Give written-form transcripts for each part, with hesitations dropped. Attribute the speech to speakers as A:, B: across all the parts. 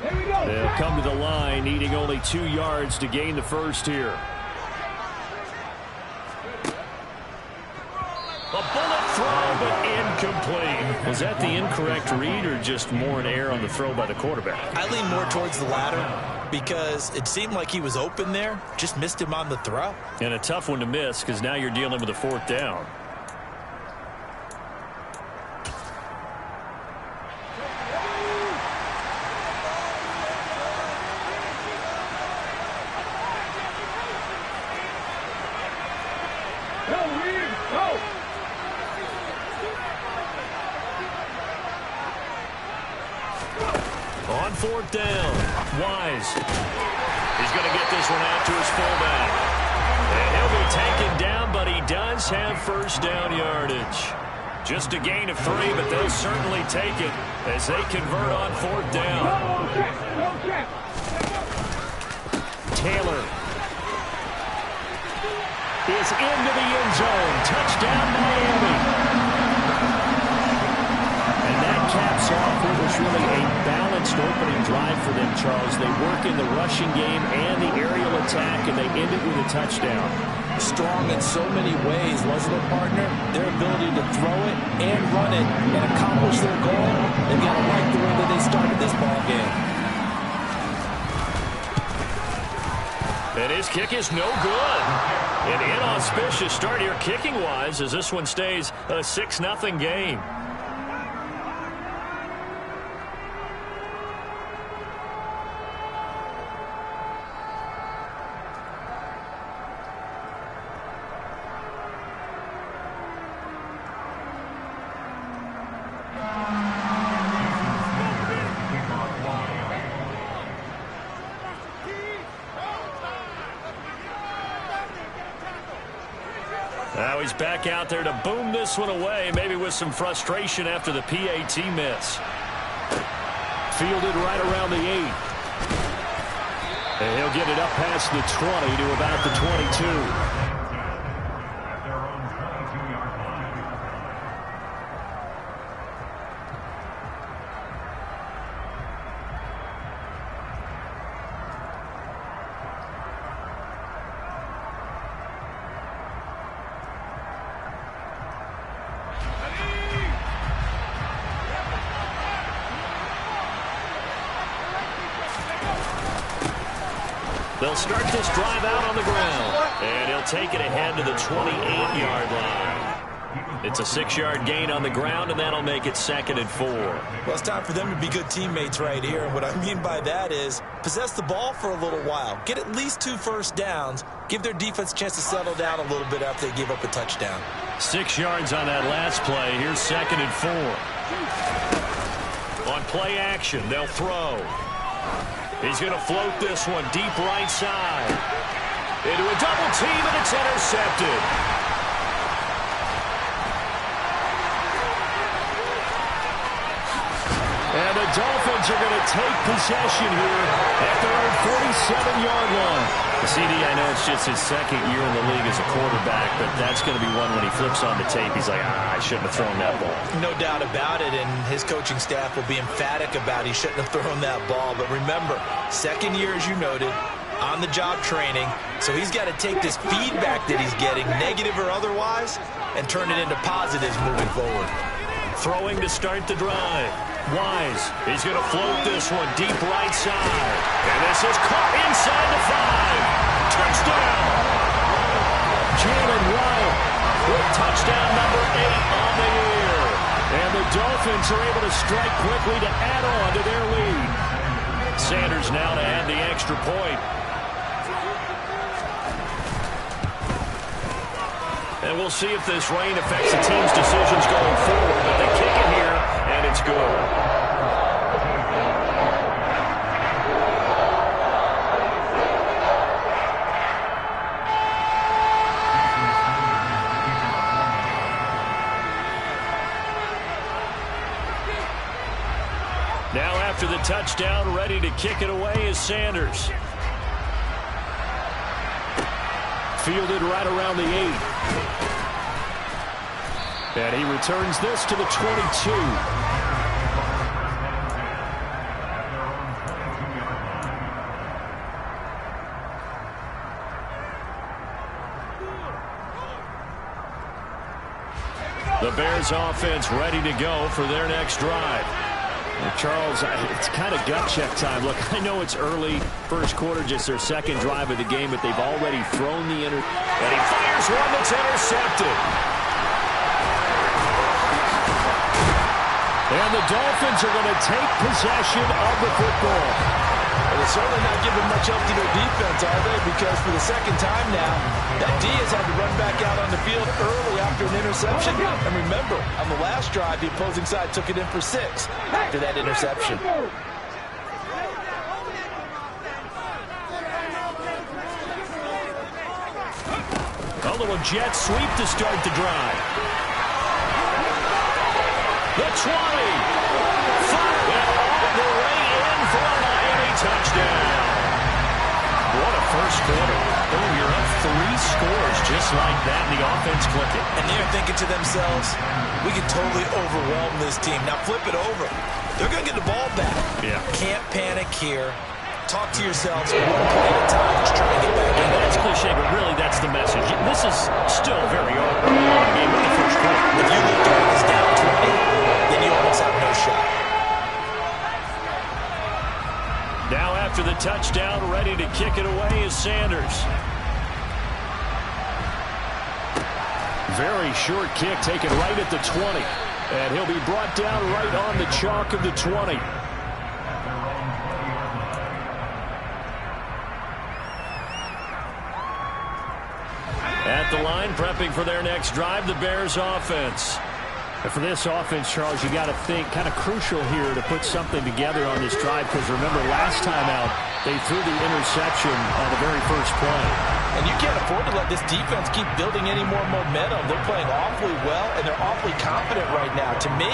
A: They'll come to the line, needing only 2 yards to gain the first here. A bullet throw, but incomplete. Was that the incorrect read or just more an error on the throw by the quarterback?
B: I lean more towards the latter because it seemed like he was open there, just missed him on the throw.
A: And a tough one to miss because now you're dealing with a 4th down. On 4th down, Wise. He's going to get this one out to his fullback. And he'll be taken down, but he does have first down yardage. Just a gain of 3, but they'll certainly take it as they convert on 4th down. Taylor is into the end zone. Touchdown, Miami. And that caps off what was really a balanced opening drive for them, Charles. They work in the rushing game and the aerial attack, and they end it with a touchdown.
B: Strong in so many ways, wasn't it, partner? Their ability to throw it and run it and accomplish their goal. They've got to like the way that they started this ball game.
A: And his kick is no good. An inauspicious start here kicking-wise as this one stays a 6-0 game. Now he's back out there to boom this one away, maybe with some frustration after the PAT miss. Fielded right around the 8. And he'll get it up past the 20 to about the 22. They'll start this drive out on the ground. And he'll take it ahead to the 28-yard line. It's a 6-yard gain on the ground, and that'll make it 2nd and 4.
B: Well, it's time for them to be good teammates right here. And what I mean by that is possess the ball for a little while. Get at least 2 first downs. Give their defense a chance to settle down a little bit after they give up a touchdown.
A: 6 yards on that last play. Here's 2nd and 4. On play action, they'll throw. He's going to float this one deep right side. Into a double team, and it's intercepted. And the Dolphins are going to take possession here at their own 47-yard line. CD, I know it's just his 2nd year in the league as a quarterback, but that's going to be one when he flips on the tape. He's like, I shouldn't have thrown that ball.
B: No doubt about it, and his coaching staff will be emphatic about he shouldn't have thrown that ball. But remember, 2nd year, as you noted, on-the-job training, so he's got to take this feedback that he's getting, negative or otherwise, and turn it into positives moving forward.
A: Throwing to start the drive. Wise, he's going to float this one deep right side. And this is caught inside the 5. Touchdown! Jalen Wyatt with touchdown number 8 on the year. And the Dolphins are able to strike quickly to add on to their lead. Sanders now to add the extra point. And we'll see if this rain affects the team's decisions going forward. But they kick it here, and it's good. Now after the touchdown, ready to kick it away is Sanders. Fielded right around the 8. And he returns this to the 22. The Bears offense ready to go for their next drive. Well, Charles, it's kind of gut check time. Look, I know it's early, first quarter, just their second drive of the game, but they've already thrown the and he fires one that's intercepted. And the Dolphins are going to take possession of the football.
B: Well, they're certainly not giving much help to their defense, are they? Because for the second time now, that D has had to run back out on the field early after an interception. And remember, on the last drive, the opposing side took it in for 6 after that interception.
A: A little jet sweep to start the drive. The 20. And all the way in for a Miami touchdown. What a first quarter. Oh, you're up 3 scores just like that, and the offense clicking.
B: And they're thinking to themselves, we can totally overwhelm this team. Now flip it over. They're going to get the ball back.
A: Yeah.
B: Can't panic here. Talk to yourselves one play at a time. Just try to get back in.
A: That's cliche, but really that's the message. This is still very early in the game in the first quarter.
B: If you look at this down 20, then you almost have no shot.
A: Now after the touchdown, ready to kick it away is Sanders. Very short kick taken right at the 20. And he'll be brought down right on the chalk of the 20. At the line, prepping for their next drive, the Bears offense. And for this offense, Charles, you got to think kind of crucial here to put something together on this drive, because remember last time out they threw the interception on the very first play.
B: And you can't afford to let this defense keep building any more momentum. They're playing awfully well, and they're awfully confident right now. To me,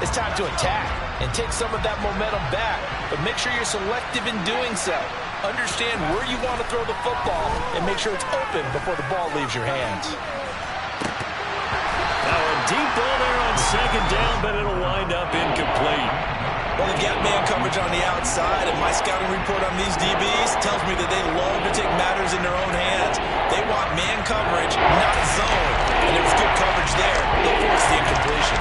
B: it's time to attack and take some of that momentum back. But make sure you're selective in doing so. Understand where you want to throw the football and make sure it's open before the ball leaves your hands.
A: Now a deep ball there on second down, but it'll wind up incomplete.
B: Well, they've got man coverage on the outside, and my scouting report on these DBs tells me that they love to take matters in their own hands. They want man coverage, not zone. And there was good coverage there. They forced the incompletion.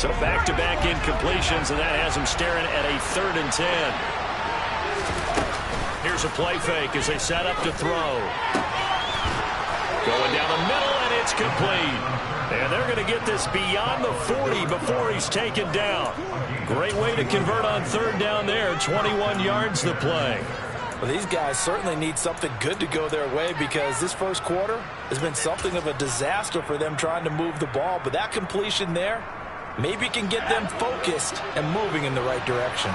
A: So back-to-back incompletions, and that has them staring at a 3rd and 10. Here's a play fake as they set up to throw. Going down the middle, and it's complete. And they're going to get this beyond the 40 before he's taken down. Great way to convert on 3rd down there. 21 yards the play.
B: Well, these guys certainly need something good to go their way, because this first quarter has been something of a disaster for them trying to move the ball. But that completion there maybe can get them focused and moving in the right direction.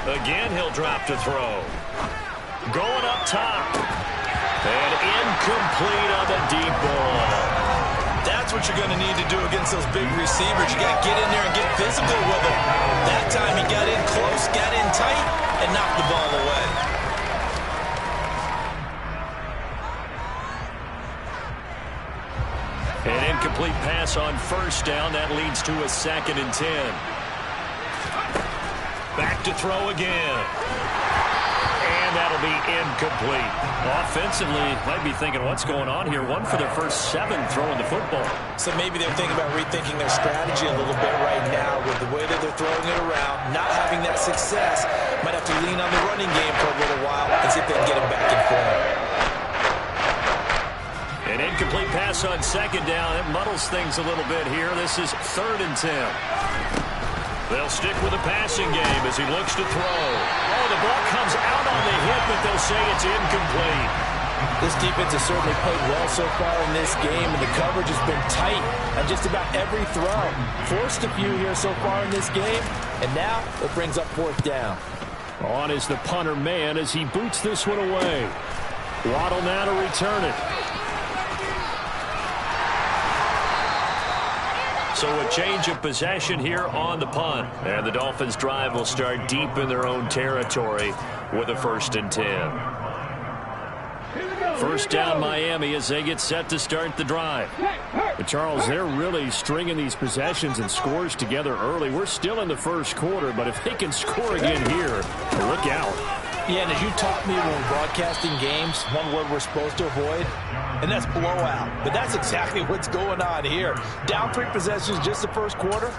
A: Again, he'll drop to throw. Going up top. And incomplete on the deep ball.
B: That's what you're going to need to do against those big receivers. You got to get in there and get physical with them. That time he got in close, got in tight, and knocked the ball away.
A: An incomplete pass on 1st down. That leads to a 2nd and 10. Back to throw again. And that'll be incomplete. Offensively, might be thinking, what's going on here? 1 for their first 7 throwing the football.
B: So maybe they're thinking about rethinking their strategy a little bit right now with the way that they're throwing it around, not having that success. Might have to lean on the running game for a little while and see if they can get him back in form.
A: An incomplete pass on 2nd down. It muddles things a little bit here. This is 3rd and 10. They'll stick with the passing game as he looks to throw. Oh, the ball comes out on the hit, but they'll say it's incomplete.
B: This defense has certainly played well so far in this game, and the coverage has been tight on just about every throw. Forced a few here so far in this game, and now it brings up 4th down.
A: On is the punter man as he boots this one away. Waddle now to return it. So a change of possession here on the punt. And the Dolphins drive will start deep in their own territory with a 1st and 10. 1st down Miami as they get set to start the drive. But Charles, they're really stringing these possessions and scores together early. We're still in the first quarter, but if they can score again here, look out.
B: Yeah, and as you taught me when we're broadcasting games, one word we're supposed to avoid, and that's blowout. But that's exactly what's going on here. Down 3 possessions just the first quarter.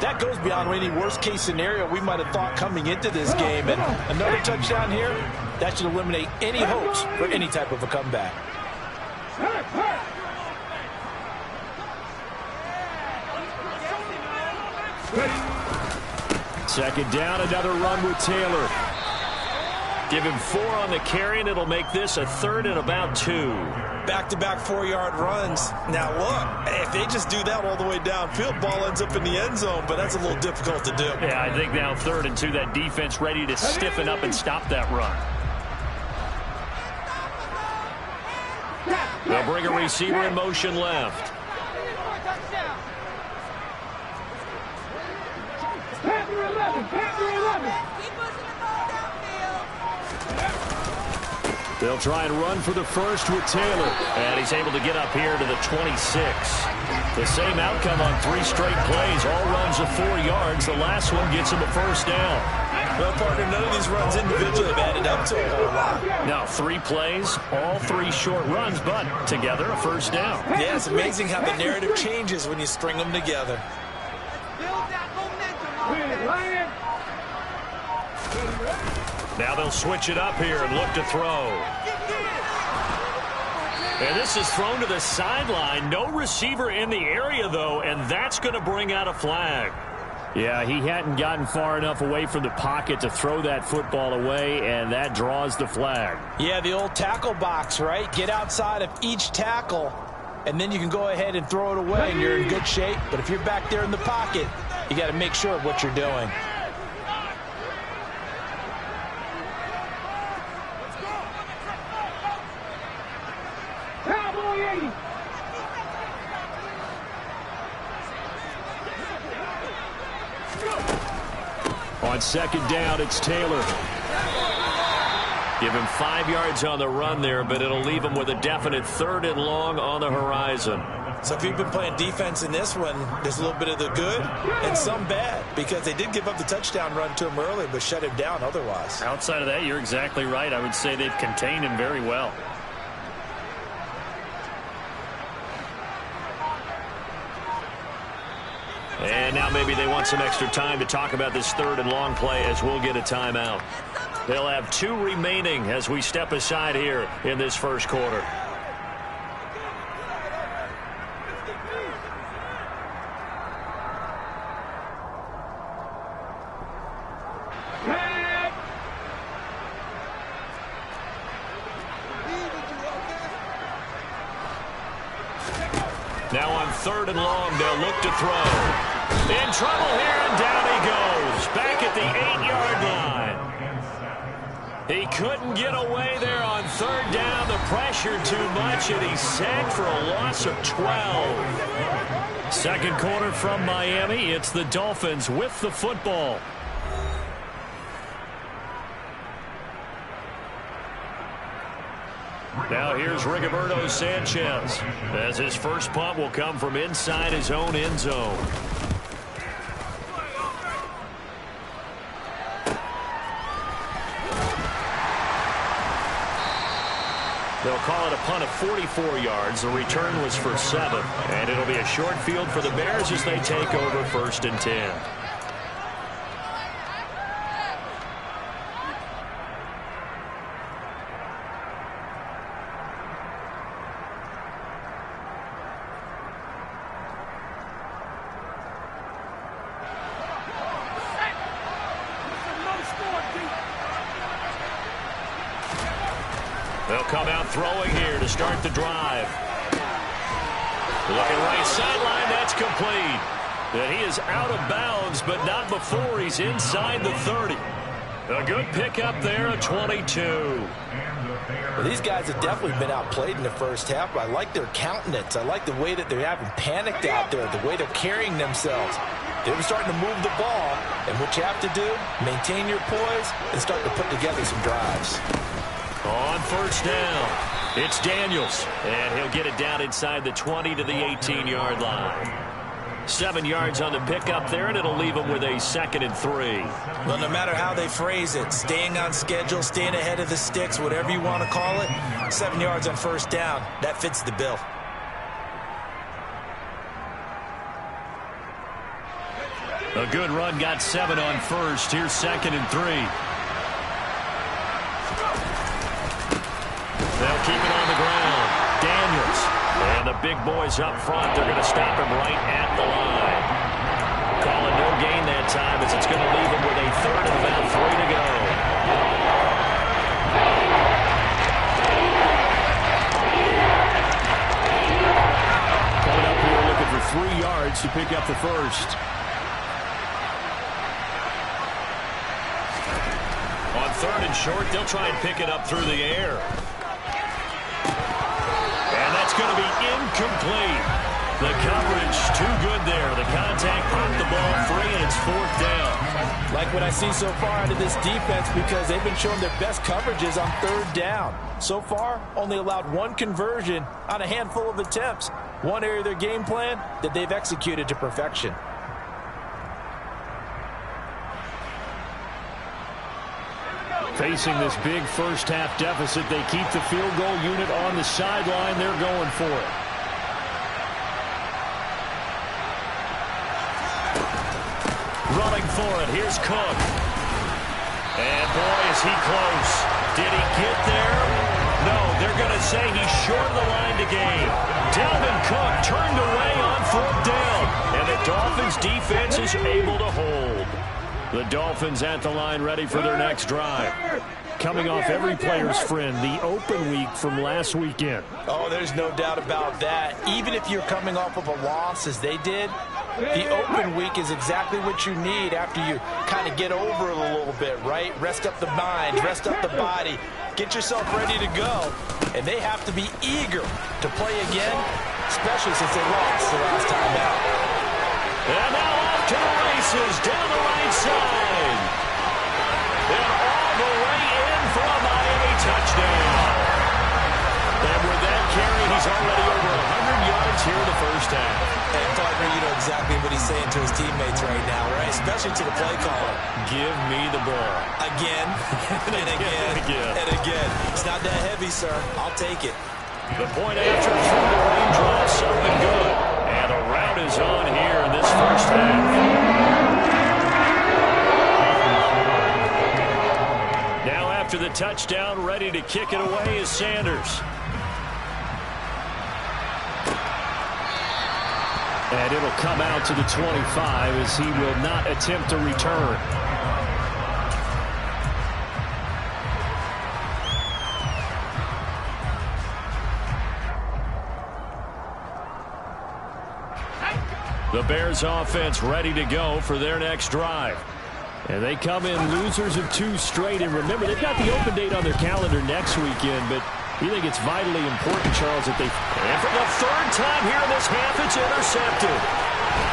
B: That goes beyond any worst-case scenario we might have thought coming into this game. And another touchdown here, that should eliminate any hopes for any type of a comeback.
A: Second down, another run with Taylor. Give him 4 on the carry, and it'll make this a 3rd and about 2.
B: Back-to-back 4-yard runs. Now, look, if they just do that all the way downfield, ball ends up in the end zone, but that's a little difficult to do.
A: Yeah, I think now 3rd and 2, that defense ready to stiffen up and stop that run. They'll bring a receiver in motion left. They'll try and run for the first with Taylor. And he's able to get up here to the 26. The same outcome on 3 straight plays. All runs of 4 yards. The last one gets him a first down.
B: Well, partner, none of these runs individually have added up to a whole lot.
A: Now 3 plays, all 3 short runs, but together a first down.
B: Yeah, it's amazing how the narrative changes when you string them together.
A: Now they'll switch it up here and look to throw. And this is thrown to the sideline. No receiver in the area, though, and that's going to bring out a flag. Yeah, he hadn't gotten far enough away from the pocket to throw that football away, and that draws the flag.
B: Yeah, the old tackle box, right? Get outside of each tackle, and then you can go ahead and throw it away, and you're in good shape. But if you're back there in the pocket, you got to make sure of what you're doing.
A: On second down, it's Taylor. Give him 5 yards on the run there, but it'll leave him with a definite 3rd and long on the horizon.
B: So if you've been playing defense in this one, there's a little bit of the good and some bad, because they did give up the touchdown run to him earlier, but shut him down otherwise.
A: Outside of that, you're exactly right. I would say they've contained him very well. And now maybe they want some extra time to talk about this 3rd and long play as we'll get a timeout. They'll have 2 remaining as we step aside here in this first quarter. Now on 3rd and long, they'll look to throw. In trouble here, and down he goes. Back at the 8-yard line. He couldn't get away there on 3rd down. The pressure too much, and he's sacked for a loss of 12. Second quarter from Miami. It's the Dolphins with the football. Now here's Rigoberto Sanchez, as his first punt will come from inside his own end zone. They'll call it a punt of 44 yards. The return was for 7. And it'll be a short field for the Bears as they take over 1st and 10. They'll come out throwing here to start the drive. Looking right sideline, that's complete. And he is out of bounds, but not before he's inside the 30. A good pickup there, a 22.
B: Well, these guys have definitely been outplayed in the first half, but I like their countenance. I like the way that they're having panicked out there, the way they're carrying themselves. They're starting to move the ball, and what you have to do, maintain your poise and start to put together some drives.
A: On 1st down, it's Daniels, and he'll get it down inside the 20 to the 18-yard line. 7 yards on the pickup there, and it'll leave them with a 2nd and 3.
B: Well, no matter how they phrase it, staying on schedule, staying ahead of the sticks, whatever you want to call it, 7 yards on first down, that fits the bill.
A: A good run got 7 on first. Here's 2nd and 3. They'll keep it on the ground. Daniels. And the big boys up front, they're going to stop him right at the line. Calling no gain that time as it's going to leave him with a 3rd and about 3 to go. Coming up here looking for 3 yards to pick up the first. On 3rd and short, they'll try and pick it up through the air. And that's going to be incomplete. The coverage too good there. The contact popped the ball free, and it's 4th down.
B: Like what I see so far out of this defense, because they've been showing their best coverages on 3rd down. So far, only allowed 1 conversion on a handful of attempts. One area of their game plan that they've executed to perfection.
A: Facing this big first-half deficit, they keep the field goal unit on the sideline. They're going for it. Running for it. Here's Cook. And, boy, is he close. Did he get there? No, they're going to say he's short of the line to gain. Dalvin Cook turned away on 4th down. And the Dolphins' defense is able to hold. The Dolphins at the line ready for their next drive. Coming off every player's friend, the open week from last weekend.
B: Oh, there's no doubt about that. Even if you're coming off of a loss as they did, the open week is exactly what you need after you kind of get over it a little bit, right? Rest up the mind, rest up the body, get yourself ready to go. And they have to be eager to play again, especially since they lost the last time out.
A: And now off to the races down the right side. And all the way in for a Miami touchdown. And with that carry, he's already over 100 yards here in the first half.
B: And partner, you know exactly what he's saying to his teammates right now, right? Especially to the play caller.
A: Give me the ball.
B: Again, and again, and again. It's not that heavy, sir. I'll take it.
A: The point after from the raindrops, something good. And a route is on here in this first half. Now after the touchdown, ready to kick it away is Sanders. And it'll come out to the 25 as he will not attempt to return. The Bears offense ready to go for their next drive. And they come in losers of 2 straight. And remember, they've got the open date on their calendar next weekend, but we think it's vitally important, Charles, that they... And for the 3rd time here in this half, it's intercepted.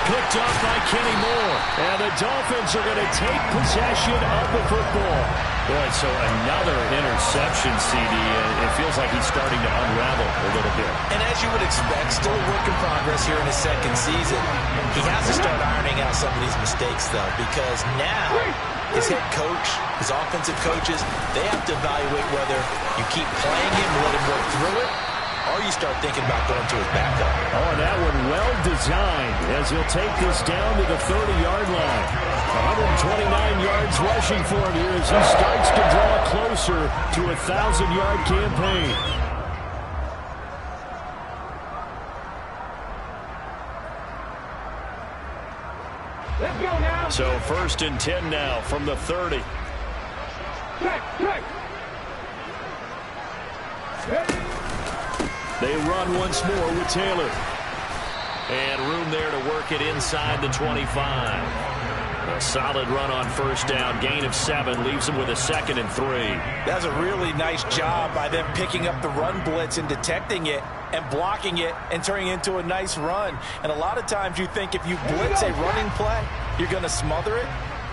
A: Picked up by Kenny Moore. And the Dolphins are going to take possession of the football. Boy, so another interception, CD. It feels like he's starting to unravel a little bit.
B: And as you would expect, still a work in progress here in his 2nd season. He has to start ironing out some of these mistakes, though, because now his head coach, his offensive coaches, they have to evaluate whether you keep playing him, let him work through it, or you start thinking about going to his backup.
A: Oh, and that one well designed as he'll take this down to the 30-yard line. 129 yards rushing for him here as he starts to draw closer to a 1,000-yard campaign.
C: Let's go now.
A: So 1st and 10 now from the 30. They run once more with Taylor. And room there to work it inside the 25. A solid run on 1st down. Gain of 7 leaves them with a 2nd and 3.
B: That's a really nice job by them picking up the run blitz and detecting it and blocking it and turning it into a nice run. And a lot of times you think if you blitz a running play, you're going to smother it.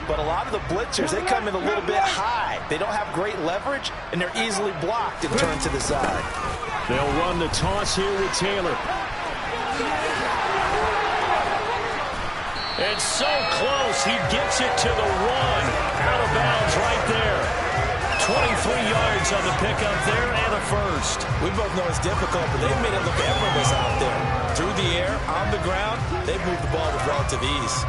B: But a lot of the blitzers, they come in a little bit high. They don't have great leverage, and they're easily blocked and turned to the side.
A: They'll run the toss here with Taylor. It's so close. He gets it to the 1. Out of bounds right there. 23 yards on the pickup there and a first.
B: We both know it's difficult, but they've made it look effortless out there. Through the air, on the ground, they've moved the ball with relative ease.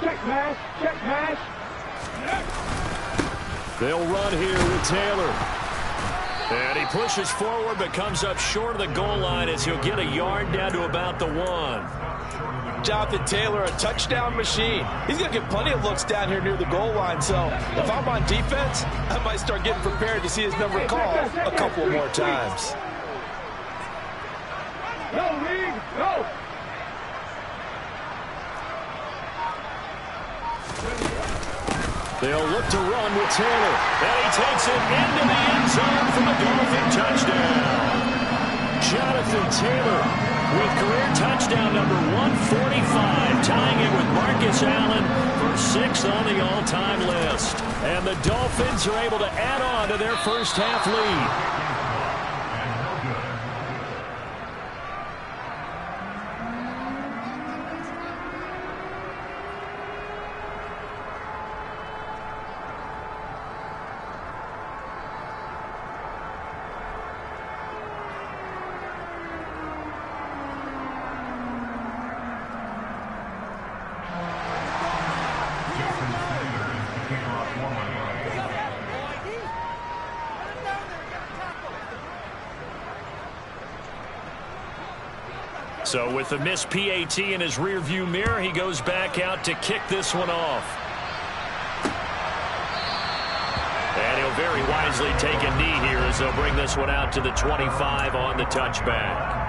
C: Check pass, check pass.
A: They'll run here with Taylor. And he pushes forward but comes up short of the goal line as he'll get a yard down to about the 1.
B: Jonathan Taylor, a touchdown machine. He's going to get plenty of looks down here near the goal line. So if I'm on defense, I might start getting prepared to see his number called a couple more times.
C: Go, Reed, go.
A: They'll look to run with Taylor. And he takes it into the end zone for the Dolphin touchdown. Jonathan Taylor with career touchdown number 145, tying it with Marcus Allen for 6th on the all-time list. And the Dolphins are able to add on to their first half lead. So with the missed PAT in his rearview mirror, he goes back out to kick this one off. And he'll very wisely take a knee here as they'll bring this one out to the 25 on the touchback.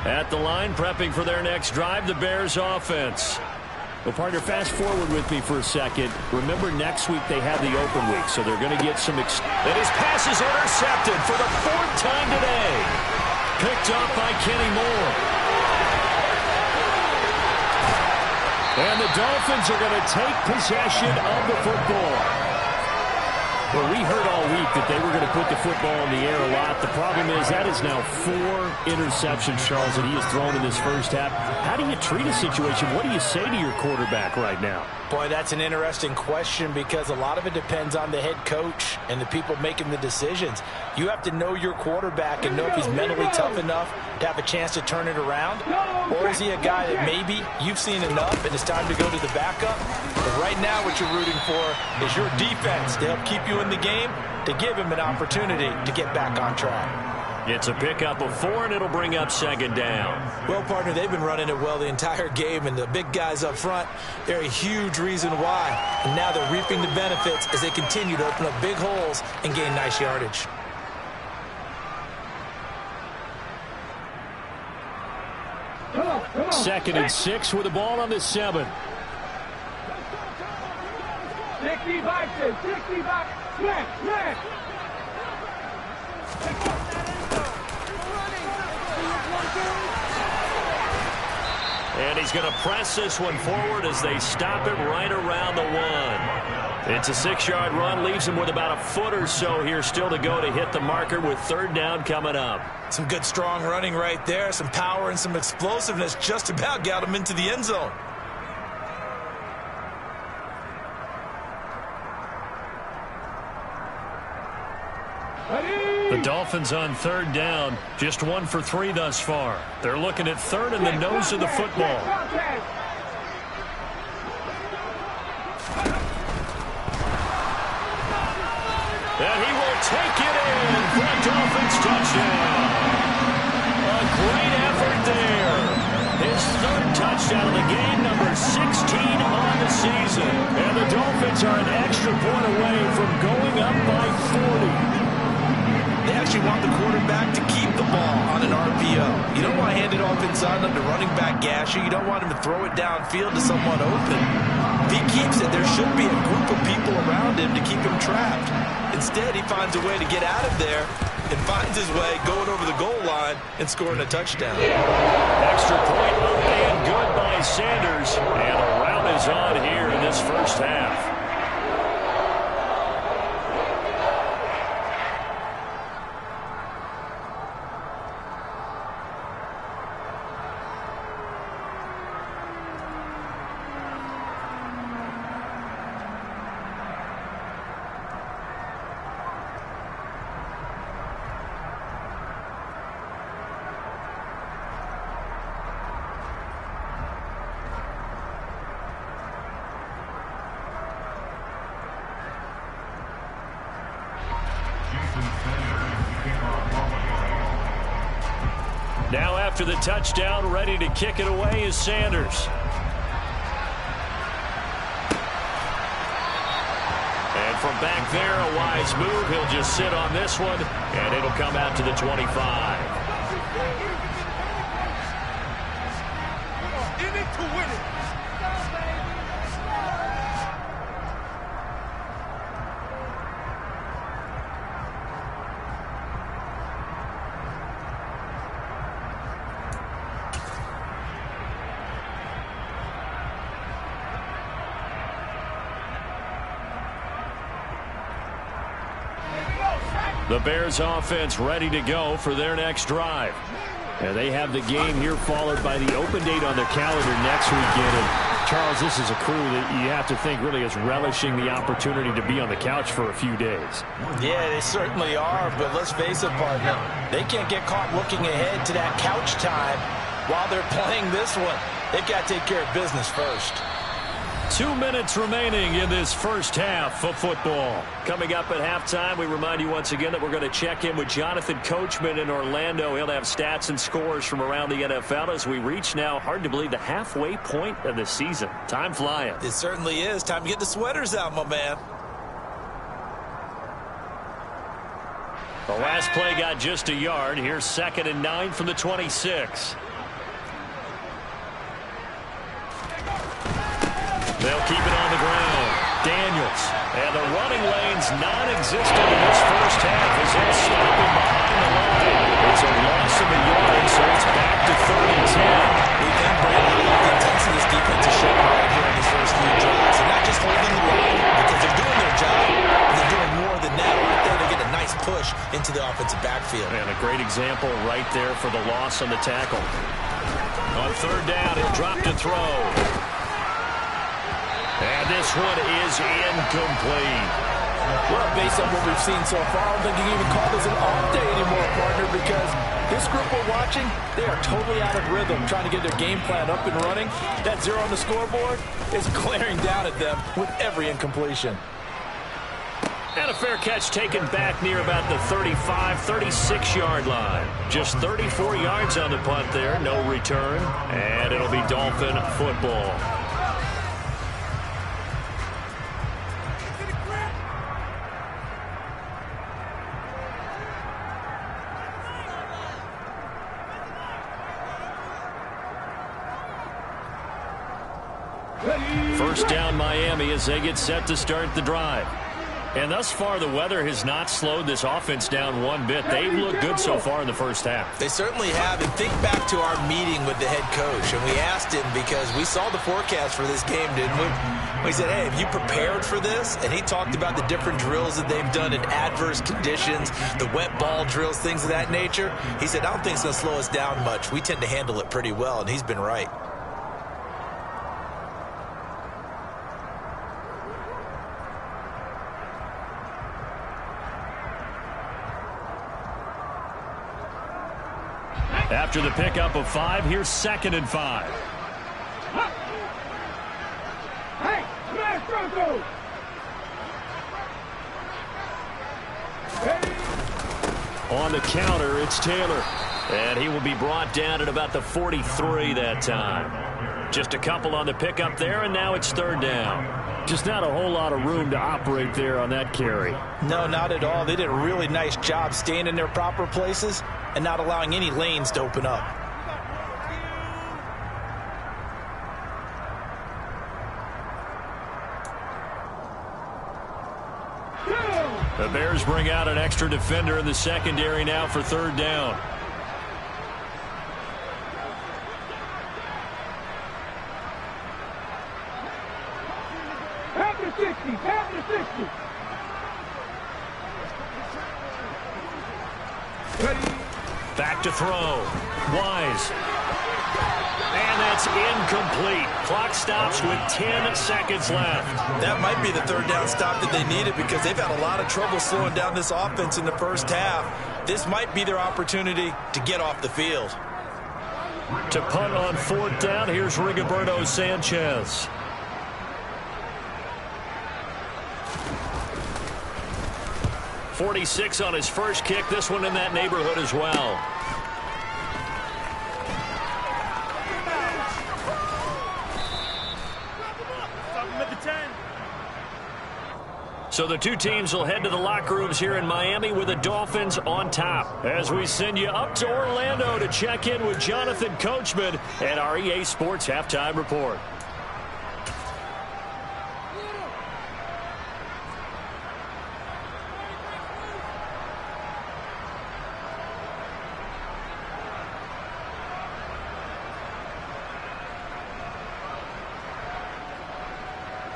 A: At the line, prepping for their next drive, the Bears offense. Well, partner, fast forward with me for a second. Remember, next week they have the open week, so they're going to get some... And his pass is intercepted for the 4th time today. Picked up by Kenny Moore. And the Dolphins are going to take possession of the football. Well, we heard all week that they were going to put the football in the air a lot. The problem is that is now 4 interceptions, Charles, that he has thrown in this first half. How do you treat a situation? What do you say to your quarterback right now?
B: Boy, that's an interesting question because a lot of it depends on the head coach and the people making the decisions. You have to know your quarterback and know if he's mentally tough enough to have a chance to turn it around. Or is he a guy that maybe you've seen enough and it's time to go to the backup? But right now what you're rooting for is your defense to help keep you in the game, to give him an opportunity to get back on track.
A: It's a pickup of 4, and it'll bring up 2nd down.
B: Well, partner, they've been running it well the entire game, and the big guys up front, they're a huge reason why. And now they're reaping the benefits as they continue to open up big holes and gain nice yardage.
A: Second and 6 with the ball on the 7.
C: 65, 65, smash.
A: And he's going to press this one forward as they stop it right around the 1. It's a 6-yard run, leaves him with about a foot or so here still to go to hit the marker with 3rd down coming up.
B: Some good strong running right there, some power and some explosiveness, just about got him into the end zone.
A: The Dolphins on 3rd down, just 1 for 3 thus far. They're looking at 3rd in the nose of the football. And he will take it in for a Dolphins touchdown. A great effort there. His 3rd touchdown of the game, number 16 on the season. And the Dolphins are an extra point away from going up by 40.
B: They actually want the quarterback to keep the ball on an RPO. You don't want to hand it off inside, let the running back gash you. You don't want him to throw it downfield to someone open. If he he keeps it, there should be a group of people around him to keep him trapped. Instead, he finds a way to get out of there and finds his way going over the goal line and scoring a touchdown.
A: Extra point up and good by Sanders. And a rout is on here in this first half. Now after the touchdown, ready to kick it away is Sanders. And from back there, a wise move. He'll just sit on this one, and it'll come out to the 25.
C: In it to win it.
A: The Bears offense ready to go for their next drive. And they have the game here followed by the open date on their calendar next weekend. And Charles, this is a crew that you have to think really is relishing the opportunity to be on the couch for a few days.
B: Yeah, they certainly are, but let's face it, partner, they can't get caught looking ahead to that couch time while they're playing this one. They've got to take care of business first.
A: 2 minutes remaining in this first half of football. Coming up at halftime, we remind you once again that we're going to check in with Jonathan Coachman in Orlando. He'll have stats and scores from around the NFL as we reach now, hard to believe, the halfway point of the season. Time flying.
B: It certainly is. Time to get the sweaters out, my man.
A: The last play got just a yard. Here's 2nd and 9 from the 26. They'll keep it on the ground. Daniels. And the running lane's non-existent in this first half as they'll stop him behind the line. It's a loss of a yard, so it's back to 3rd and 10.
B: We think, Brandon, the intensity this defense is showing right here in these first few drives. And not just holding the line because they're doing their job, but they're doing more than that. Right there, they get a nice push into the offensive backfield.
A: And a great example right there for the loss on the tackle. On 3rd down, he'll drop to throw. And this one is incomplete.
B: Well, based on what we've seen so far, I don't think you can even call this an off day anymore, partner, because this group we're watching, they are totally out of rhythm, trying to get their game plan up and running. That 0 on the scoreboard is glaring down at them with every incompletion.
A: And a fair catch taken back near about the 35, 36-yard line. Just 34 yards on the punt there, no return, and it'll be Dolphin football. First down Miami as they get set to start the drive. And thus far, the weather has not slowed this offense down one bit. They've looked good so far in the first half.
B: They certainly have. And think back to our meeting with the head coach. And we asked him because we saw the forecast for this game, didn't we? We said, hey, have you prepared for this? And he talked about the different drills that they've done in adverse conditions, the wet ball drills, things of that nature. He said, I don't think it's going to slow us down much. We tend to handle it pretty well, and he's been right.
A: After the pickup of 5, here's 2nd and 5.
C: Hey, smash Bronco!
A: On the counter, it's Taylor. And he will be brought down at about the 43 that time. Just a couple on the pickup there, and now it's 3rd down. Just not a whole lot of room to operate there on that carry.
B: No, not at all. They did a really nice job staying in their proper places and not allowing any lanes to open up.
A: The Bears bring out an extra defender in the secondary now for third down.
C: Half the 60, half the 60. Ready.
A: Back to throw. Wise. And that's incomplete. Clock stops with 10 seconds left.
B: That might be the third down stop that they needed because they've had a lot of trouble slowing down this offense in the first half. This might be their opportunity to get off the field.
A: To punt on fourth down, here's Rigoberto Sanchez. .46 on his first kick. This one in that neighborhood as well. So the two teams will head to the locker rooms here in Miami with the Dolphins on top. As we send you up to Orlando to check in with Jonathan Coachman and our EA Sports Halftime Report.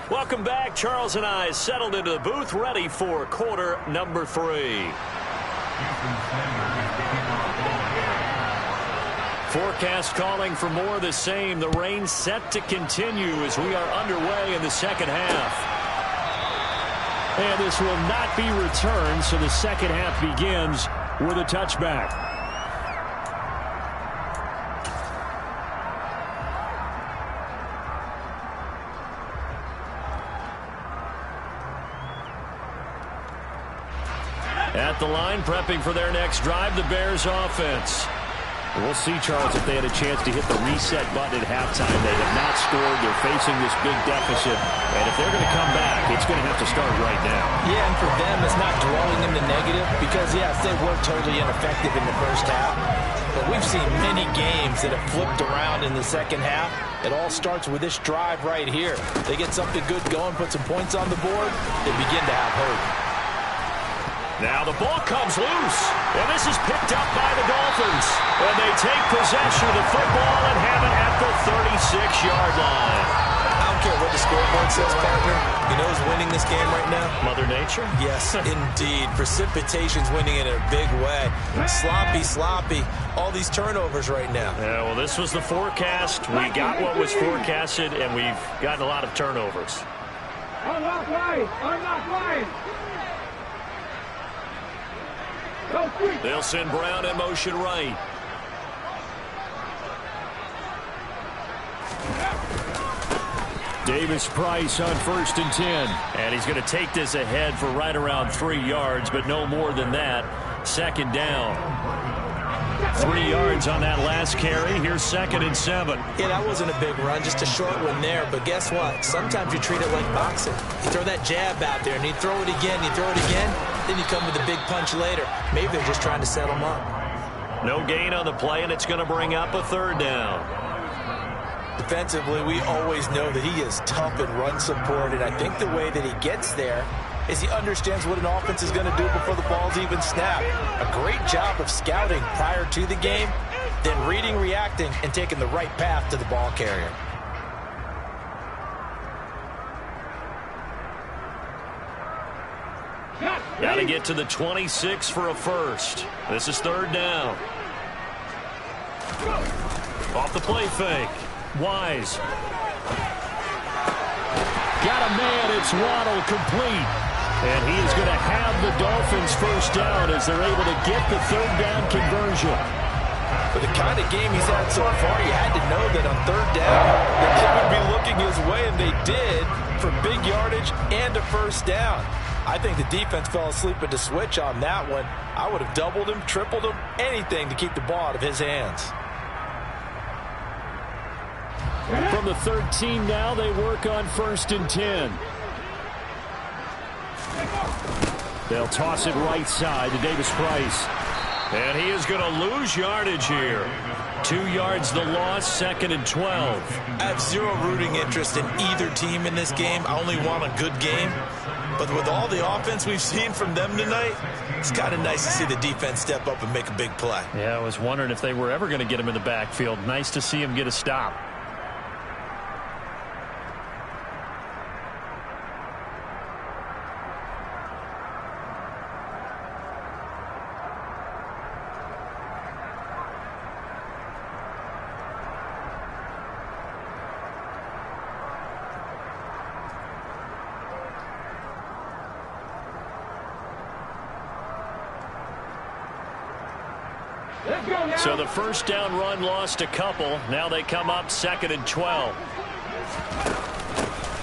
A: Welcome back. Charles and I settled into the booth, ready for quarter number 3. Forecast calling for more of the same. The rain set to continue as we are underway in the second half. And this will not be returned, so the second half begins with a touchback. At the line, prepping for their next drive, the Bears offense. We'll see, Charles, if they had a chance to hit the reset button at halftime. They have not scored. They're facing this big deficit. And if they're going to come back, it's going to have to start right now.
B: Yeah, and for them, it's not dwelling in the negative because, yes, they were totally ineffective in the first half. But we've seen many games that have flipped around in the second half. It all starts with this drive right here. They get something good going, put some points on the board, they begin to have hope.
A: Now the ball comes loose, and this is picked up by the Dolphins. And they take possession of the football and have it at the 36-yard line.
B: I don't care what the scoreboard says, partner. You know who's winning this game right now?
A: Mother Nature?
B: Yes, indeed. Precipitation's winning in a big way. Sloppy. All these turnovers right now.
A: Yeah, well, this was the forecast. We got what was forecasted, and we've gotten a lot of turnovers.
C: Unlock line. Unlock line.
A: They'll send Brown in motion right. Davis Price on 1st and 10. And he's going to take this ahead for right around 3 yards, but no more than that. Second down. 3 yards on that last carry. Here's 2nd and 7.
B: Yeah, that wasn't a big run, just a short one there. But guess what? Sometimes you treat it like boxing. You throw that jab out there, and you throw it again, then you come with a big punch later. Maybe they're just trying to set them up.
A: No gain on the play, and it's going to bring up a 3rd down.
B: Defensively, we always know that he is tough in run support, and I think the way that he gets there is he understands what an offense is going to do before the ball's even snapped. A great job of scouting prior to the game, then reading, reacting, and taking the right path to the ball carrier.
A: Got to get to the 26 for a first. This is 3rd down. Off the play fake. Wise. Got a man. It's Waddle complete. And he is going to have the Dolphins first down as they're able to get the 3rd down conversion.
B: For the kind of game he's had so far, you had to know that on 3rd down, the kid would be looking his way, and they did for big yardage and a first down. I think the defense fell asleep at the switch on that one. I would have doubled him, tripled him, anything to keep the ball out of his hands.
A: From the 13 now, they work on 1st and 10. They'll toss it right side to Davis Price. And he is going to lose yardage here. 2 yards the loss, 2nd and 12.
B: I have zero rooting interest in either team in this game. I only want a good game. But with all the offense we've seen from them tonight, it's kind of nice to see the defense step up and make a big play.
A: Yeah, I was wondering if they were ever going to get him in the backfield. Nice to see him get a stop. So the first down run lost a couple. Now they come up 2nd and 12.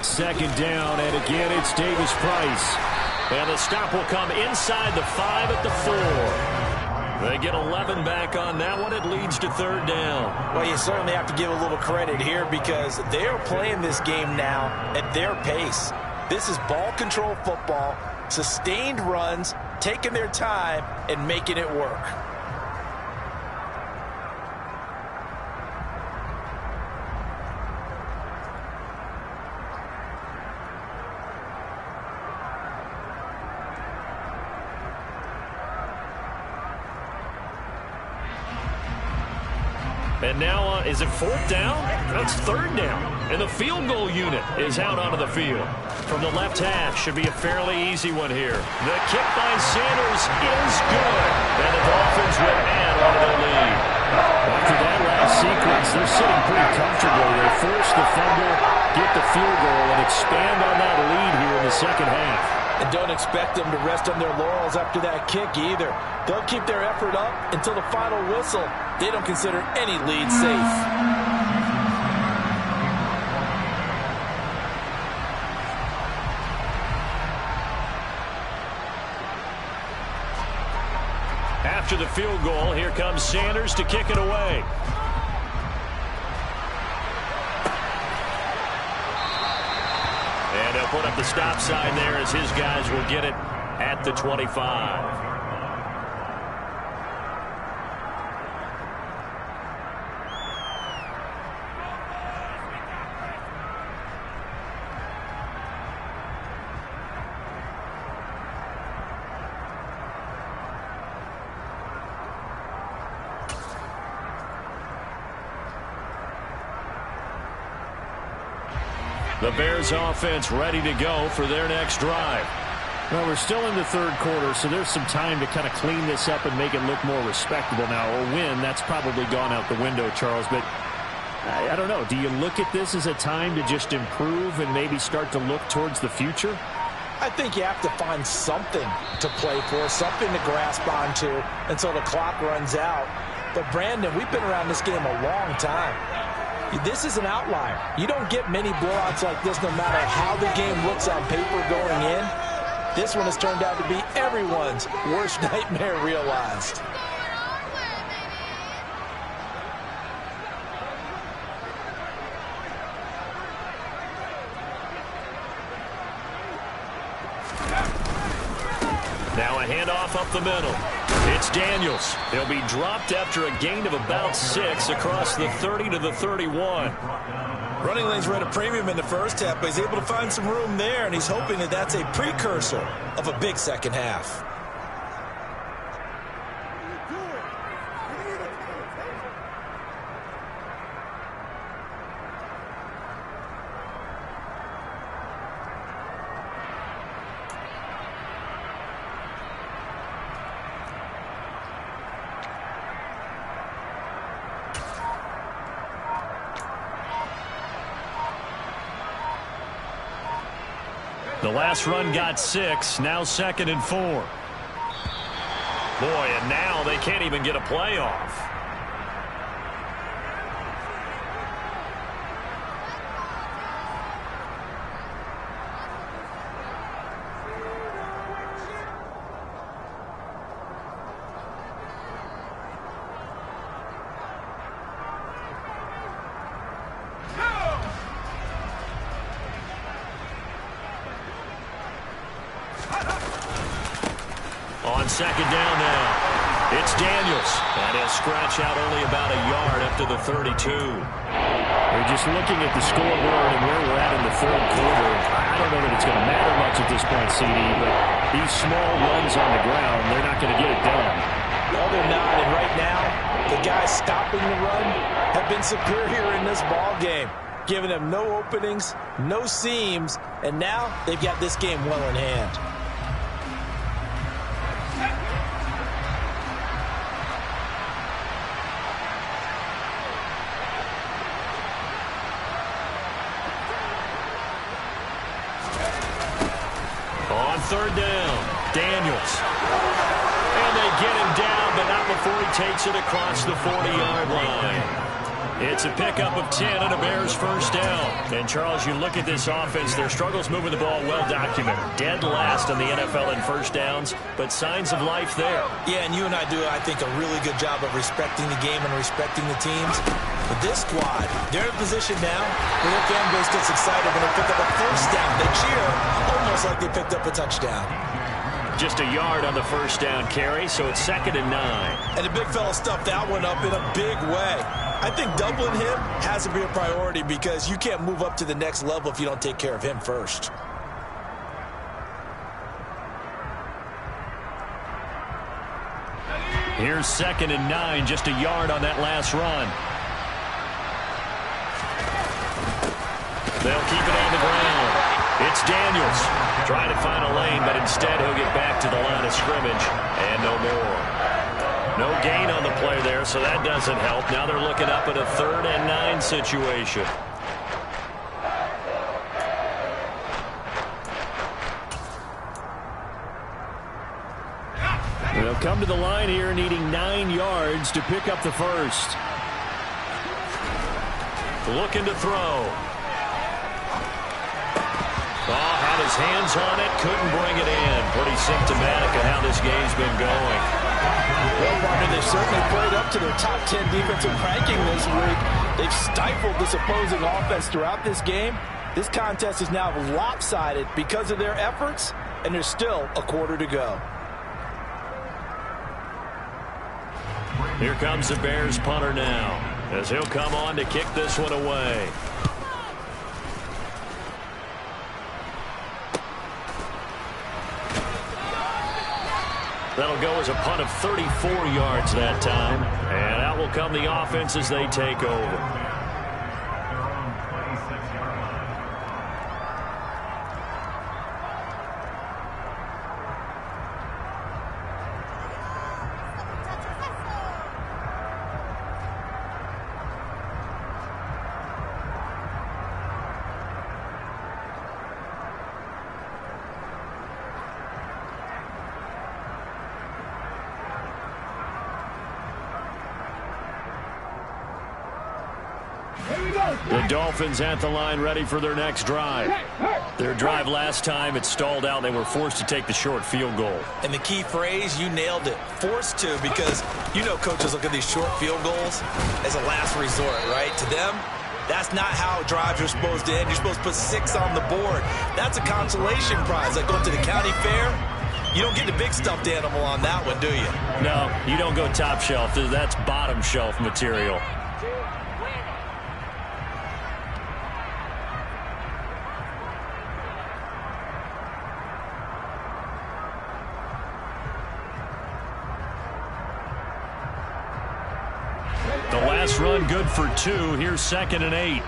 D: 2nd down, and again it's Davis Price.
A: And the stop will come inside the 5 at the 4. They get 11 back on that one. It leads to 3rd down.
B: Well, you certainly have to give a little credit here because they're playing this game now at their pace. This is ball control football, sustained runs, taking their time, and making it work.
A: And now, is it 4th down? That's 3rd down. And the field goal unit is out onto the field. From the left half, should be a fairly easy one here. The kick by Sanders is good. And the Dolphins will add onto their lead.
D: After that last sequence, they're sitting pretty comfortably. They force the fumble, get the field goal, and expand on that lead here in the second half.
B: And don't expect them to rest on their laurels after that kick either. They'll keep their effort up until the final whistle. They don't consider any lead safe.
A: After the field goal, here comes Sanders to kick it away. And he'll put up the stop sign there as his guys will get it at the 25. The Bears offense ready to go for their next drive.
D: Well, we're still in the 3rd quarter, so there's some time to kind of clean this up and make it look more respectable now. A win, that's probably gone out the window, Charles. But I don't know. Do you look at this as a time to just improve and maybe start to look towards the future?
B: I think you have to find something to play for, something to grasp onto until the clock runs out. But, Brandon, we've been around this game a long time. This is an outlier. You don't get many blowouts like this no matter how the game looks on paper going in. This one has turned out to be everyone's worst nightmare realized.
A: Now a handoff up the middle. It's Daniels. He'll be dropped after a gain of about 6 across the 30 to the 31.
B: Running lanes were at a premium in the first half, but he's able to find some room there, and he's hoping that that's a precursor of a big second half.
A: The last run got 6, now 2nd and 4. Boy, and now they can't even get a playoff. On 2nd down now, it's Daniels. And he'll scratch out only about a yard after the 32.
D: We're just looking at the scoreboard and where we're at in the 3rd quarter. I don't know that it's going to matter much at this point, CD, but these small runs on the ground, they're not going to get it done.
B: No, they're not, and right now, the guys stopping the run have been superior in this ball game, giving them no openings, no seams, and now they've got this game well in hand.
A: On third down, Daniels. And they get him down, but not before he takes it across the 40-yard line. It's a pickup of 10 and a Bears first down. And, Charles, you look at this offense, their struggles moving the ball well documented. Dead last in the NFL in first downs, but signs of life there.
B: Yeah, and you and I do, I think, a really good job of respecting the game and respecting the teams. But this squad, they're in position now where their fan base gets excited when they pick up a first down. They cheer almost like they picked up a touchdown.
A: Just a yard on the first down carry, so it's 2nd and 9.
B: And the big fella stuffed that one up in a big way. I think doubling him has to be a priority because you can't move up to the next level if you don't take care of him first.
A: Here's 2nd and 9, just a yard on that last run. They'll keep it on the ground. It's Daniels trying to find a lane, but instead he'll get back to the line of scrimmage and no more. No gain on the play there, so that doesn't help. Now they're looking up at a 3rd and 9 situation.
D: They'll come to the line here needing 9 yards to pick up the first.
A: Looking to throw. Had his hands on it, couldn't bring it in. Pretty symptomatic of how this game's been going.
B: Well, partner, they've certainly played up to their top 10 defensive ranking this week. They've stifled this opposing offense throughout this game. This contest is now lopsided because of their efforts, and there's still a quarter to go.
A: Here comes the Bears punter now, as he'll come on to kick this one away. That'll go as a punt of 34 yards that time. And out will come the offense as they take over. The Dolphins at the line ready for their next drive. Their drive last time, it stalled out. They were forced to take the short field goal.
B: And the key phrase, you nailed it, forced to, because you know coaches look at these short field goals as a last resort, right? To them, that's not how drives are supposed to end. You're supposed to put 6 on the board. That's a consolation prize. Like going to the county fair, you don't get the big stuffed animal on that one, do you?
A: No, you don't go top shelf. That's bottom shelf material. The last run good for 2. Here's 2nd and 8.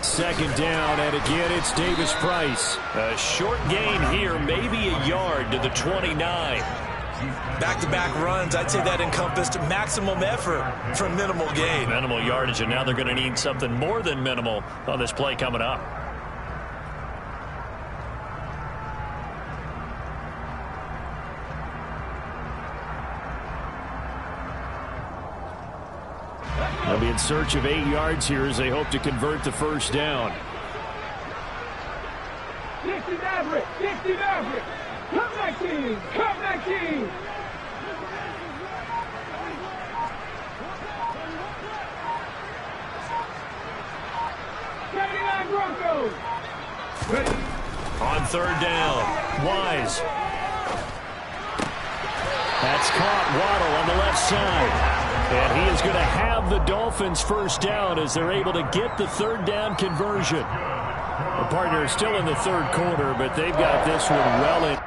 D: Second down, and again it's Davis Price.
A: A short gain here, maybe a yard to the 29.
B: Back-to-back runs, I'd say that encompassed maximum effort for minimal gain.
A: Minimal yardage, and now they're going to need something more than minimal on this play coming up.
D: They'll be in search of 8 yards here as they hope to convert the first down.
C: 60 Maverick! 60 Maverick! Come back team! Come back team! Broncos! Ready?
A: On third down, Wise.
D: That's caught. Waddle on the left side. And he is going to have the Dolphins
A: Dolphins first down as they're able to get the third down conversion. The partner is still in the third quarter, but they've got this one well in.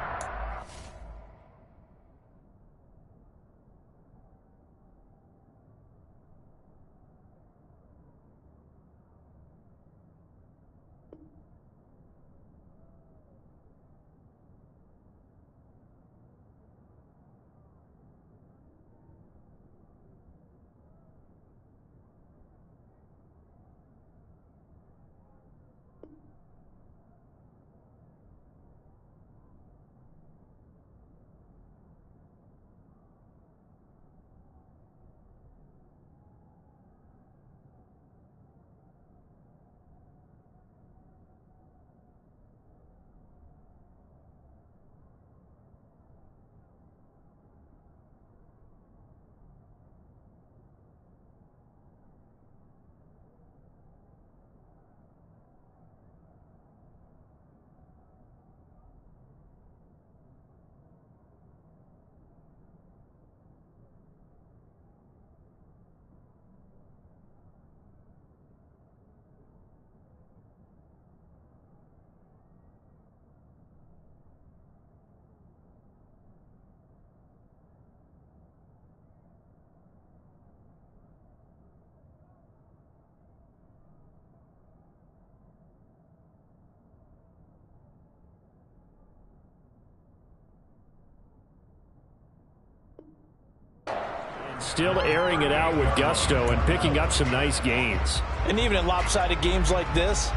A: Still airing it out with gusto and picking up some nice gains.
B: And even in lopsided games like this,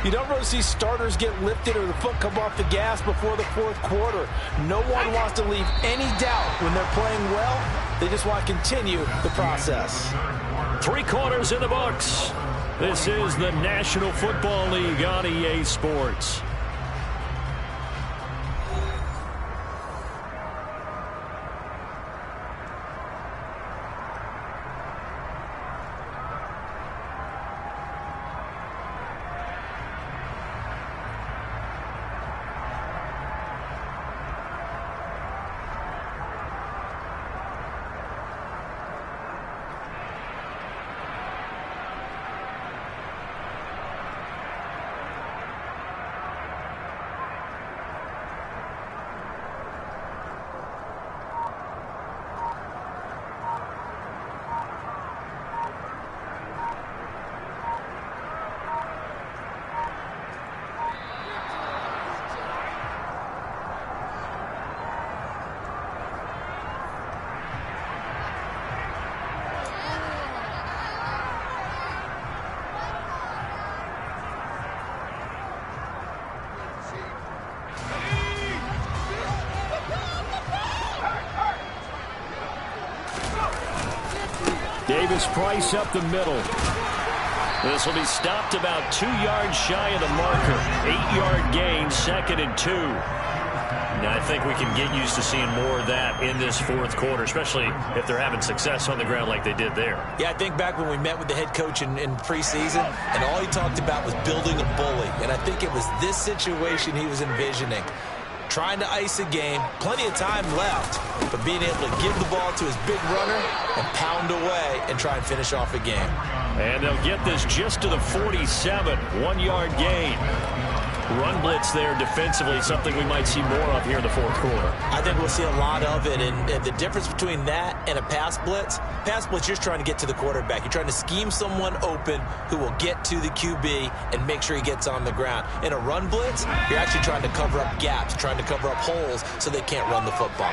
B: you don't really see starters get lifted or the foot come off the gas before the fourth quarter. No one wants to leave any doubt when they're playing well. They just want to continue the process.
A: 3 quarters in the books. This is the National Football League on EA Sports. Davis-Price up the middle. This will be stopped about 2 yards shy of the marker. 8-yard gain, 2nd and 2. Now, I think we can get used to seeing more of that in this fourth quarter, especially if they're having success on the ground like they did there.
B: Yeah, I think back when we met with the head coach in preseason, and all he talked about was building a bully. And I think it was this situation he was envisioning. Trying to ice a game, plenty of time left, but being able to give the ball to his big runner and pound away and try and finish off a game.
A: And they'll get this just to the 47, 1-yard gain. Run blitz there defensively, something we might see more of here in the fourth quarter.
B: I think we'll see a lot of it, and the difference between that and a pass blitz, you're just trying to get to the quarterback. You're trying to scheme someone open who will get to the QB and make sure he gets on the ground. In a run blitz, you're actually trying to cover up gaps, trying to cover up holes so they can't run the football.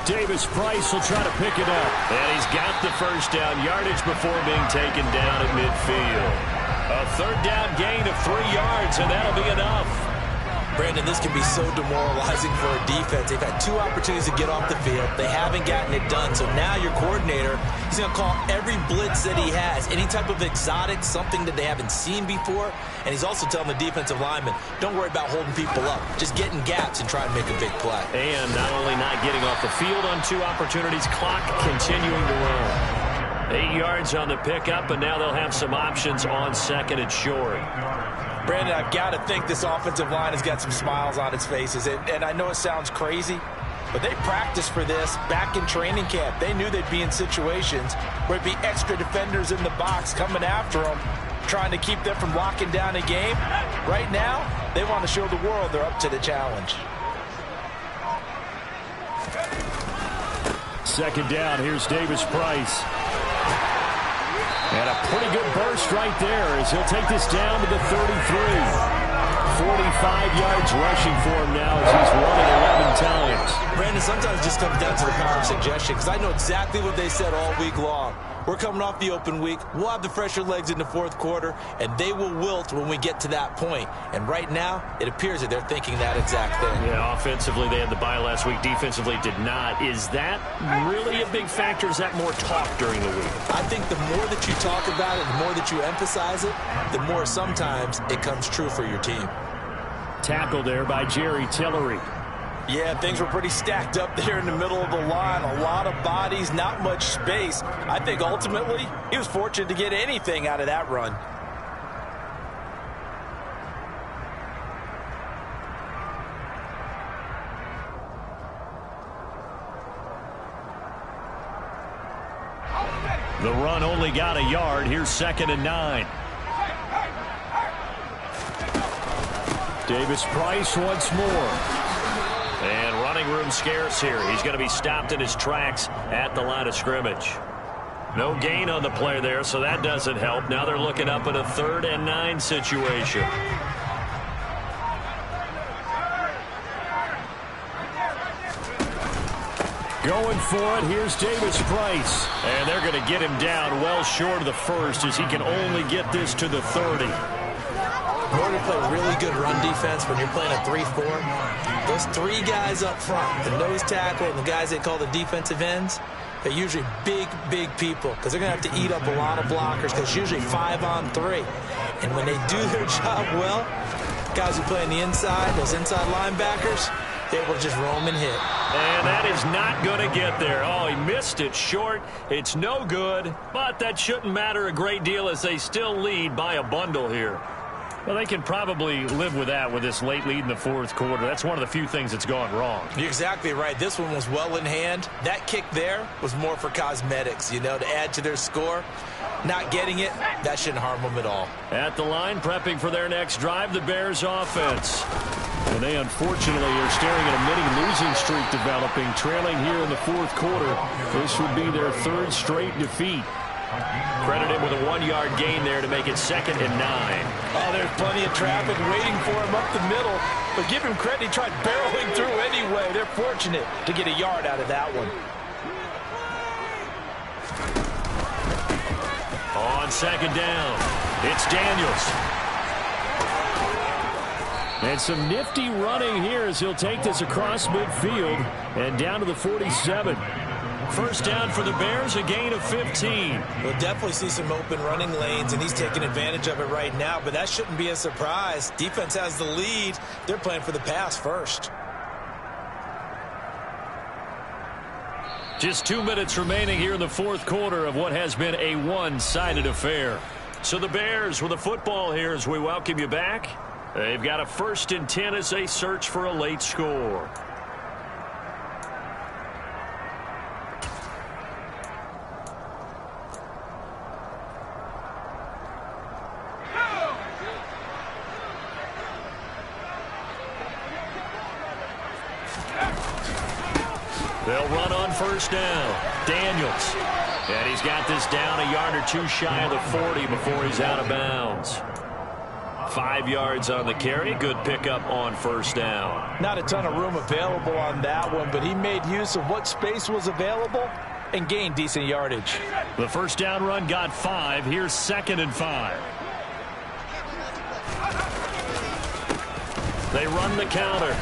A: Davis-Price will try to pick it up. And he's got the first down yardage before being taken down at midfield. A third down gain of 3 yards, and that'll be enough.
B: Brandon, this can be so demoralizing for a defense. They've had 2 opportunities to get off the field. They haven't gotten it done. So now your coordinator, he's going to call every blitz that he has, any type of exotic, something that they haven't seen before. And he's also telling the defensive lineman, don't worry about holding people up. Just get in gaps and try and make a big play.
A: And not only not getting off the field on 2 opportunities, clock continuing to run. 8 yards on the pickup, and now they'll have some options on 2nd and short.
B: Brandon, I've got to think this offensive line has got some smiles on its faces. And I know it sounds crazy, but they practiced for this back in training camp. They knew they'd be in situations where it'd be extra defenders in the box coming after them, trying to keep them from locking down a game. Right now, they want to show the world they're up to the challenge.
D: Second down, here's Davis Price. And a pretty good burst right there as he'll take this down to the 33. 45 yards rushing for him now as he's running 11 times.
B: Brandon, sometimes it just comes down to the power of suggestion, because I know exactly what they said all week long. We're coming off the open week. We'll have the fresher legs in the fourth quarter, and they will wilt when we get to that point. And right now, it appears that they're thinking that exact thing.
D: Yeah, offensively, they had the bye last week. Defensively, did not. Is that really a big factor? Is that more talk during the week?
B: I think the more that you talk about it, the more that you emphasize it, the more sometimes it comes true for your team.
D: Tackle there by Jerry Tillery.
B: Yeah, things were pretty stacked up there in the middle of the line. A lot of bodies, not much space. I think ultimately he was fortunate to get anything out of that run.
D: The run only got a yard. Here's 2nd and 9. Davis Price once more. And running room scarce here. He's going to be stopped in his tracks at the line of scrimmage. No gain on the play there, so that doesn't help. Now they're looking up at a 3rd and 9 situation. Going for it, here's Davis Price. And they're going to get him down well short of the first as he can only get this to the 30.
B: In order to play really good run defense when you're playing a 3-4, those 3 guys up front, the nose tackle and the guys they call the defensive ends, they're usually big, big people because they're going to have to eat up a lot of blockers because it's usually 5-on-3. And when they do their job well, guys who play on the inside, those inside linebackers, they will just roam and hit.
D: And that is not going to get there. Oh, he missed it short. It's no good, but that shouldn't matter a great deal as they still lead by a bundle here. Well, they can probably live with that with this late lead in the fourth quarter. That's one of the few things that's gone wrong.
B: You're exactly right. This one was well in hand. That kick there was more for cosmetics, you know, to add to their score. Not getting it, that shouldn't harm them at all.
D: At the line, prepping for their next drive, the Bears offense. And they unfortunately are staring at a mini-losing streak developing, trailing here in the fourth quarter. This would be their 3rd straight defeat. Credited with a 1-yard gain there to make it 2nd and 9.
B: Oh, there's plenty of traffic waiting for him up the middle. But give him credit, he tried barreling through anyway. They're fortunate to get a yard out of that one.
D: On 2nd down, it's Daniels. And some nifty running here as he'll take this across midfield and down to the 47. First down for the Bears, a gain of 15.
B: We'll definitely see some open running lanes, and he's taking advantage of it right now, but that shouldn't be a surprise. Defense has the lead. They're playing for the pass first.
D: Just 2 minutes remaining here in the fourth quarter of what has been a one-sided affair. So the Bears with the football here as we welcome you back. They've got a 1st and 10 as they search for a late score. They'll run on first down. Daniels. And he's got this down a yard or 2 shy of the 40 before he's out of bounds. 5 yards on the carry. Good pickup on first down.
B: Not a ton of room available on that one, but he made use of what space was available and gained decent yardage.
D: The first down run got 5. Here's 2nd and 5. They run the counter.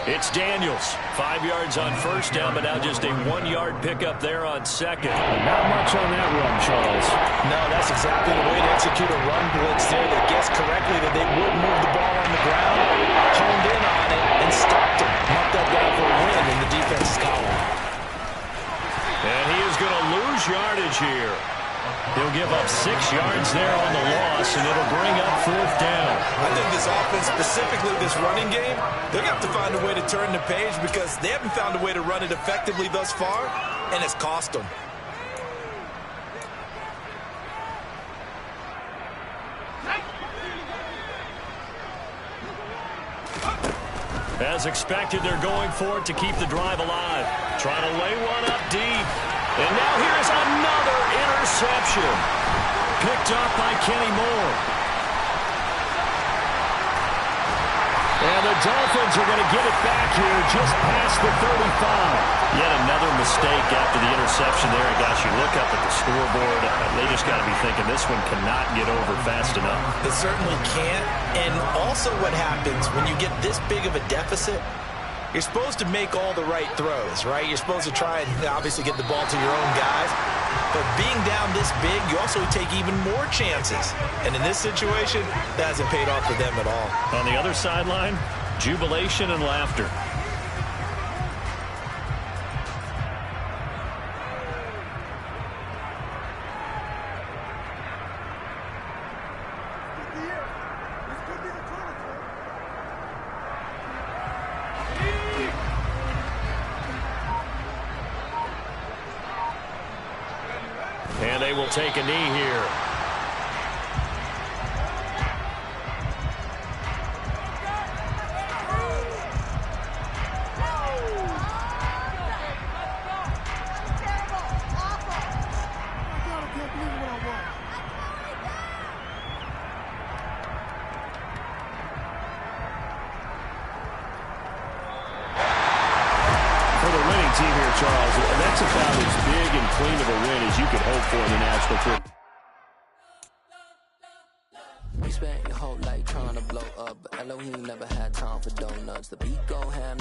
D: It's Daniels. 5 yards on first down, but now just a 1-yard pickup there on 2nd. Not much on that run, Charles.
B: No, that's exactly the way to execute a run blitz there. They guessed correctly that they would move the ball on the ground, honed in on it, and stopped him. Marked that down for a win in the defense's column.
D: And he is going to lose yardage here.
A: He'll give up 6 yards there on the loss, and it'll bring up 4th down.
B: I think this offense, specifically this running game, they're going to have to find a way to turn the page because they haven't found a way to run it effectively thus far, and it's cost them.
A: As expected, they're going for it to keep the drive alive. Trying to lay one up deep. And now here's another interception. Picked up by Kenny Moore. And the Dolphins are going to get it back here just past the 35. Yet another mistake after the interception there. Gosh, you look up at the scoreboard. They just got to be thinking this one cannot get over fast enough.
B: It certainly can't. And also what happens when you get this big of a deficit, you're supposed to make all the right throws, right? You're supposed to try and obviously get the ball to your own guys. But being down this big, you also take even more chances. And in this situation, that hasn't paid off for them at all.
A: On the other sideline, jubilation and laughter. And they will take a knee here. Team here, Charles. That's about as big and clean of a win as you could hope for in the National Football.
E: You spent your whole life trying to blow up, but Elohim never had time for donuts. The beat go ham.